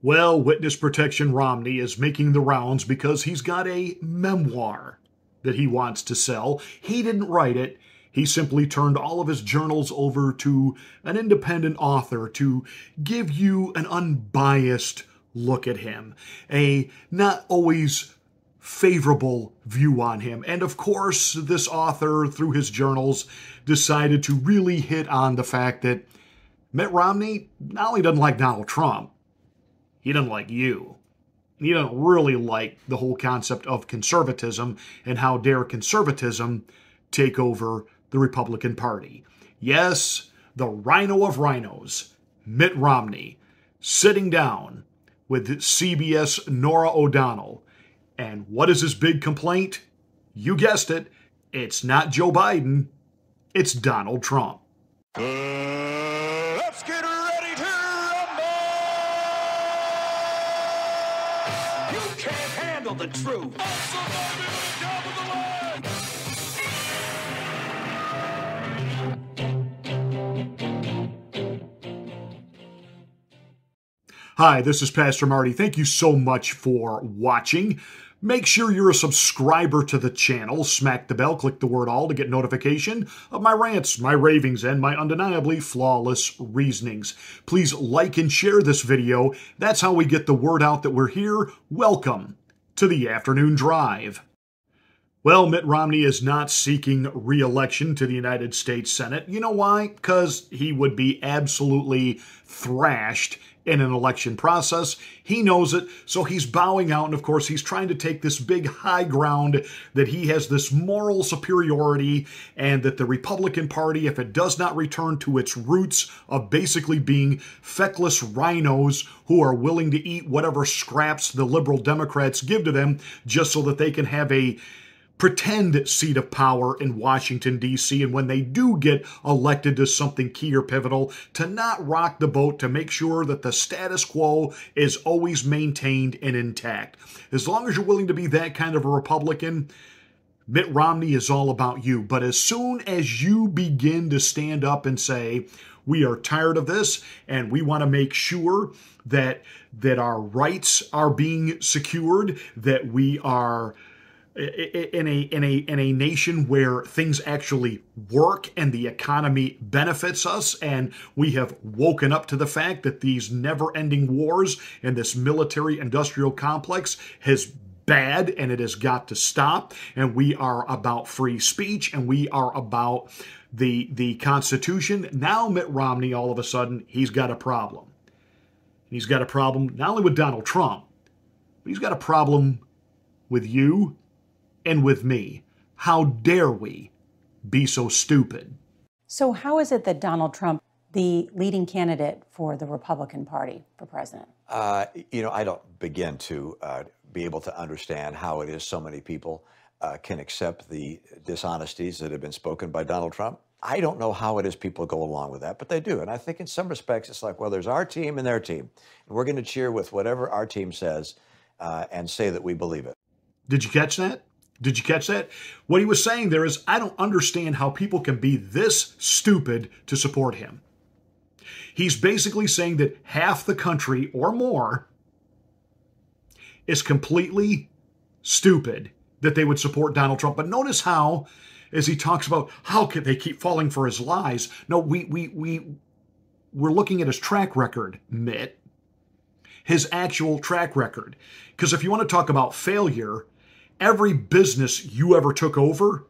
Well, Witness Protection Romney is making the rounds because he's got a memoir that he wants to sell. He didn't write it. He simply turned all of his journals over to an independent author to give you an unbiased look at him, a not always favorable view on him. And of course, this author, through his journals, decided to really hit on the fact that Mitt Romney not only doesn't like Donald Trump, he doesn't like you. He doesn't really like the whole concept of conservatism and how dare conservatism take over the Republican Party. Yes, the rhino of rhinos, Mitt Romney, sitting down with CBS Norah O'Donnell. And what is his big complaint? You guessed it. It's not Joe Biden. It's Donald Trump. Let's get ready to rumble! You can't handle the truth. Hi, this is Pastor Marty. Thank you so much for watching. Make sure you're a subscriber to the channel. Smack the bell, click the word all to get notification of my rants, my ravings, and my undeniably flawless reasonings. Please like and share this video. That's how we get the word out that we're here. Welcome to the afternoon drive. Well, Mitt Romney is not seeking re-election to the United States Senate. You know why? Because he would be absolutely thrashed in an election process. He knows it, so he's bowing out, and of course he's trying to take this big high ground that he has this moral superiority and that the Republican Party, if it does not return to its roots of basically being feckless rhinos who are willing to eat whatever scraps the liberal Democrats give to them just so that they can have a pretend seat of power in Washington, D.C., and when they do get elected to something key or pivotal, to not rock the boat, to make sure that the status quo is always maintained and intact. As long as you're willing to be that kind of a Republican, Mitt Romney is all about you. But as soon as you begin to stand up and say, we are tired of this, and we want to make sure that our rights are being secured, that we are in a nation where things actually work and the economy benefits us, and we have woken up to the fact that these never-ending wars and this military-industrial complex is bad and it has got to stop, and we are about free speech and we are about the Constitution. Now Mitt Romney, all of a sudden, he's got a problem. He's got a problem not only with Donald Trump, but he's got a problem with you and with me. How dare we be so stupid? So how is it that Donald Trump, the leading candidate for the Republican Party for president? I don't begin to be able to understand how it is so many people can accept the dishonesties that have been spoken by Donald Trump. I don't know how it is people go along with that, but they do. And I think in some respects, it's like, well, there's our team and their team. And we're going to cheer with whatever our team says and say that we believe it. Did you catch that? Did you catch that? What he was saying there is, I don't understand how people can be this stupid to support him. He's basically saying that half the country or more is completely stupid that they would support Donald Trump. But notice how, as he talks about how could they keep falling for his lies. No, we're looking at his track record, Mitt. His actual track record. Because if you want to talk about failure, every business you ever took over,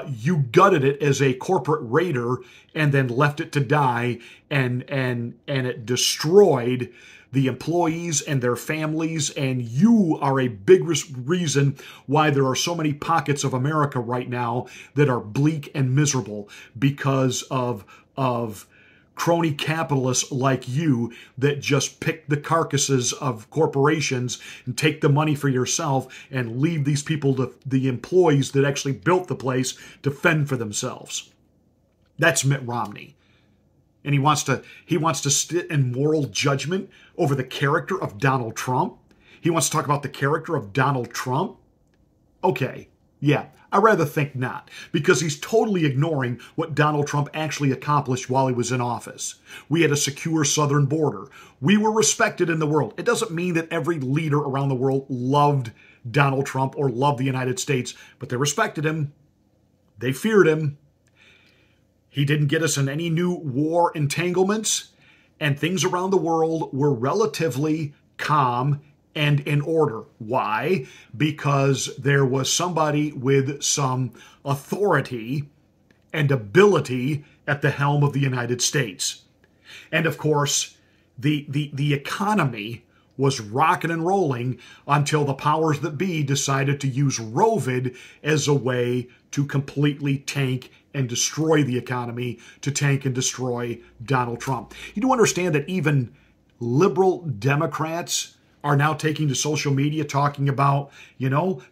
you gutted it as a corporate raider and then left it to die, and it destroyed the employees and their families, and you are a big reason why there are so many pockets of America right now that are bleak and miserable because of crony capitalists like you that just pick the carcasses of corporations and take the money for yourself and leave these people, the employees that actually built the place, to fend for themselves. That's Mitt Romney. And he wants to sit in moral judgment over the character of Donald Trump. He wants to talk about the character of Donald Trump. Okay, Yeah, I rather think not, because he's totally ignoring what Donald Trump actually accomplished while he was in office. We had a secure southern border. We were respected in the world. It doesn't mean that every leader around the world loved Donald Trump or loved the United States, but they respected him. They feared him. He didn't get us in any new war entanglements, and things around the world were relatively calm and in order. Why? Because there was somebody with some authority and ability at the helm of the United States. And of course, the economy was rocking and rolling until the powers that be decided to use Rovid as a way to completely tank and destroy the economy, to tank and destroy Donald Trump. You do understand that even liberal Democrats are now taking to social media talking about,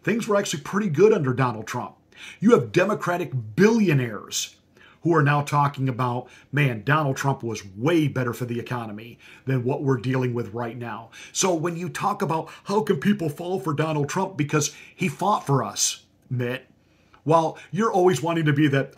things were actually pretty good under Donald Trump. You have Democratic billionaires who are now talking about, man, Donald Trump was way better for the economy than what we're dealing with right now. So when you talk about how can people fall for Donald Trump because he fought for us, Mitt, well, you're always wanting to be that,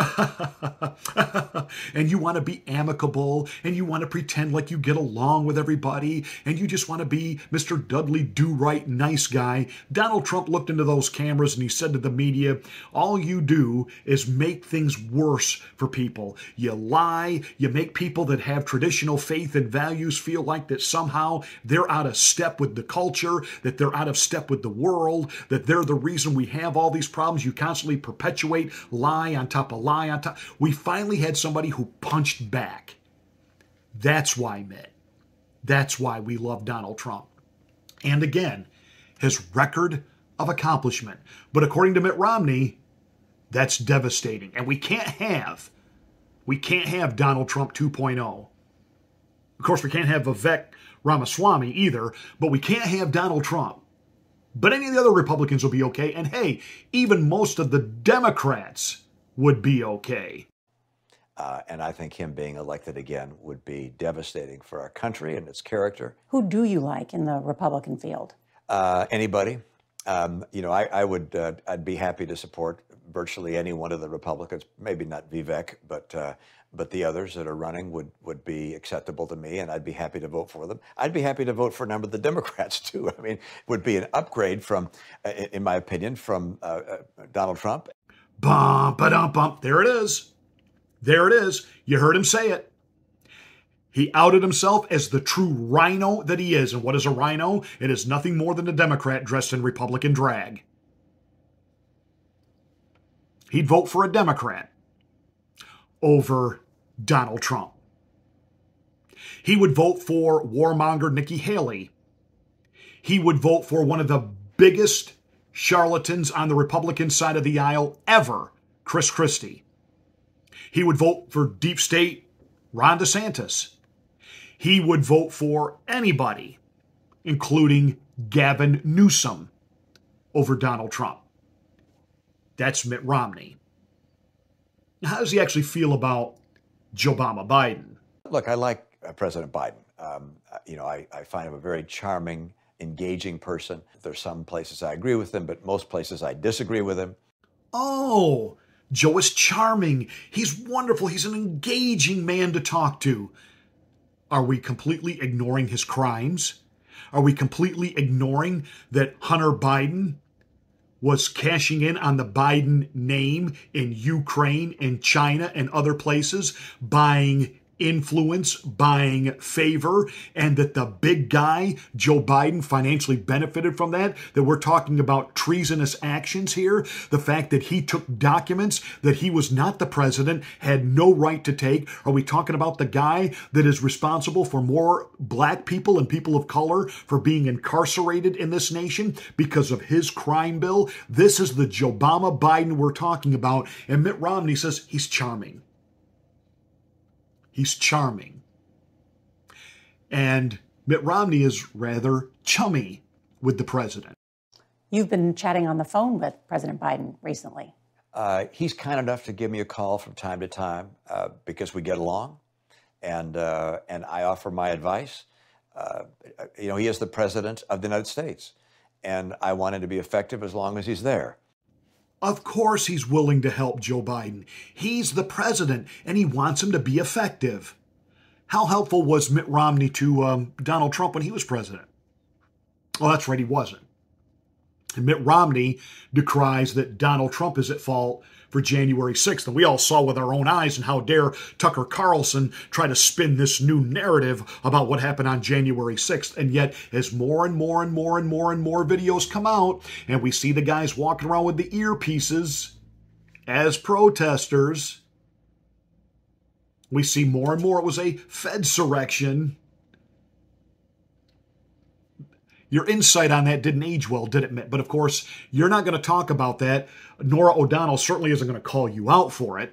and you want to be amicable, and you want to pretend like you get along with everybody, and you just want to be Mr. Dudley Do-Right nice guy. Donald Trump looked into those cameras and he said to the media, all you do is make things worse for people. You lie, you make people that have traditional faith and values feel like that somehow they're out of step with the culture, that they're out of step with the world, that they're the reason we have all these problems. You constantly perpetuate lie on top of lie on top. We finally had somebody who punched back. That's why, Mitt. That's why we love Donald Trump. And again, his record of accomplishment. But according to Mitt Romney, that's devastating. And we can't have Donald Trump 2.0. Of course, we can't have Vivek Ramaswamy either, but we can't have Donald Trump. But any of the other Republicans will be okay. And hey, even most of the Democrats would be okay. And I think him being elected again would be devastating for our country and its character. Who do you like in the Republican field? Anybody. I'd be happy to support virtually any one of the Republicans. Maybe not Vivek, but the others that are running would be acceptable to me, and I'd be happy to vote for them. I'd be happy to vote for a number of the Democrats, too. I mean, it would be an upgrade from, in my opinion, from Donald Trump. Bum, ba-dum, bum. There it is. There it is. You heard him say it. He outed himself as the true rhino that he is. And what is a rhino? It is nothing more than a Democrat dressed in Republican drag. He'd vote for a Democrat over Donald Trump. He would vote for warmonger Nikki Haley. He would vote for one of the biggest charlatans on the Republican side of the aisle ever, Chris Christie. He would vote for deep state Ron DeSantis. He would vote for anybody, including Gavin Newsom, over Donald Trump. That's Mitt Romney. How does he actually feel about Joe Biden? Look, I like President Biden. I find him a very charming, engaging person. There's some places I agree with him, but most places I disagree with him. Oh, Joe is charming. He's wonderful. He's an engaging man to talk to. Are we completely ignoring his crimes? Are we completely ignoring that Hunter Biden was cashing in on the Biden name in Ukraine and China and other places, buying influence, buying favor, and that the big guy, Joe Biden, financially benefited from that? That we're talking about treasonous actions here? The fact that he took documents that he was not the president, had no right to take? Are we talking about the guy that is responsible for more black people and people of color for being incarcerated in this nation because of his crime bill? This is the Joe Biden we're talking about, and Mitt Romney says he's charming. He's charming. And Mitt Romney is rather chummy with the president. You've been chatting on the phone with President Biden recently. He's kind enough to give me a call from time to time because we get along, and I offer my advice. He is the president of the United States, and I want him to be effective as long as he's there. Of course he's willing to help Joe Biden. He's the president, and he wants him to be effective. How helpful was Mitt Romney to Donald Trump when he was president? Oh, that's right, he wasn't. And Mitt Romney decries that Donald Trump is at fault for January 6th. And we all saw with our own eyes, and how dare Tucker Carlson try to spin this new narrative about what happened on January 6th. And yet, as more and more videos come out, and we see the guys walking around with the earpieces as protesters, we see more and more it was a Fedsurrection. Your insight on that didn't age well, did it, Mitt? But of course, you're not going to talk about that. Norah O'Donnell certainly isn't going to call you out for it.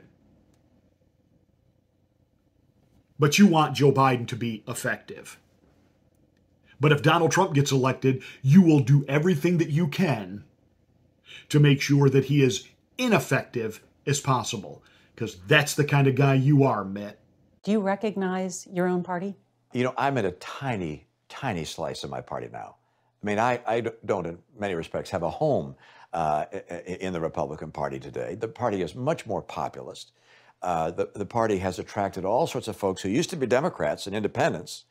But you want Joe Biden to be effective. But if Donald Trump gets elected, you will do everything that you can to make sure that he is ineffective as possible. Because that's the kind of guy you are, Mitt. Do you recognize your own party? You know, I'm in a tiny slice of my party now. I mean, I don't, in many respects, have a home in the Republican Party today. The party is much more populist. The party has attracted all sorts of folks who used to be Democrats and independents.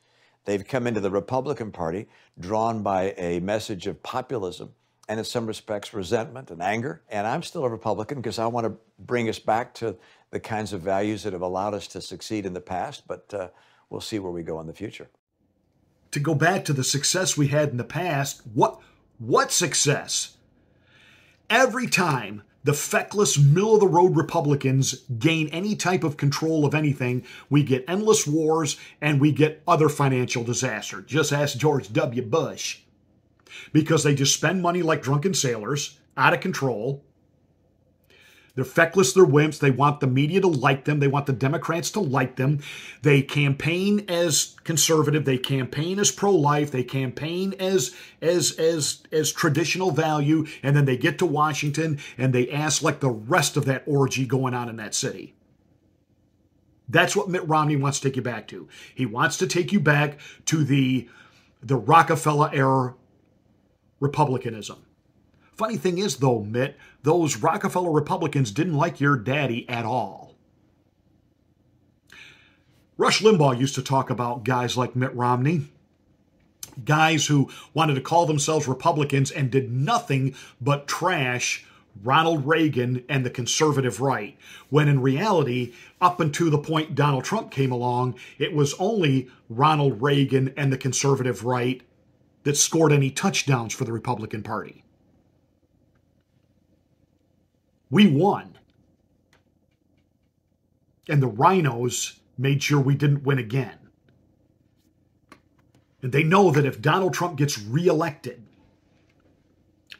They've come into the Republican Party drawn by a message of populism and, in some respects, resentment and anger. And I'm still a Republican because I want to bring us back to the kinds of values that have allowed us to succeed in the past. But we'll see where we go in the future. To go back to the success we had in the past, what success? Every time the feckless, middle-of-the-road Republicans gain any type of control of anything, we get endless wars and we get other financial disaster. Just ask George W. Bush. Because they just spend money like drunken sailors, out of control. They're feckless, they're wimps. They want the media to like them. They want the Democrats to like them. They campaign as conservative. They campaign as pro-life. They campaign as traditional value. And then they get to Washington and they ask like the rest of that orgy going on in that city. That's what Mitt Romney wants to take you back to. He wants to take you back to the Rockefeller-era Republicanism. Funny thing is, though, Mitt, those Rockefeller Republicans didn't like your daddy at all. Rush Limbaugh used to talk about guys like Mitt Romney, guys who wanted to call themselves Republicans and did nothing but trash Ronald Reagan and the conservative right, when in reality, up until the point Donald Trump came along, it was only Ronald Reagan and the conservative right that scored any touchdowns for the Republican Party. We won. And the rhinos made sure we didn't win again. And they know that if Donald Trump gets reelected,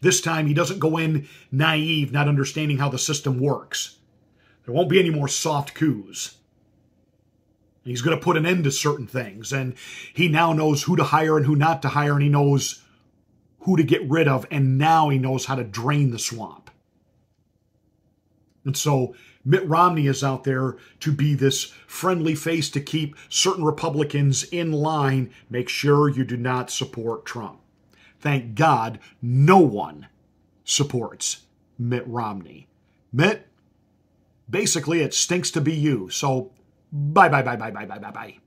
this time he doesn't go in naive, not understanding how the system works. There won't be any more soft coups. He's going to put an end to certain things. And he now knows who to hire and who not to hire. And he knows who to get rid of. And now he knows how to drain the swamp. And so Mitt Romney is out there to be this friendly face to keep certain Republicans in line. Make sure you do not support Trump. Thank God no one supports Mitt Romney. Mitt, basically it stinks to be you. So bye.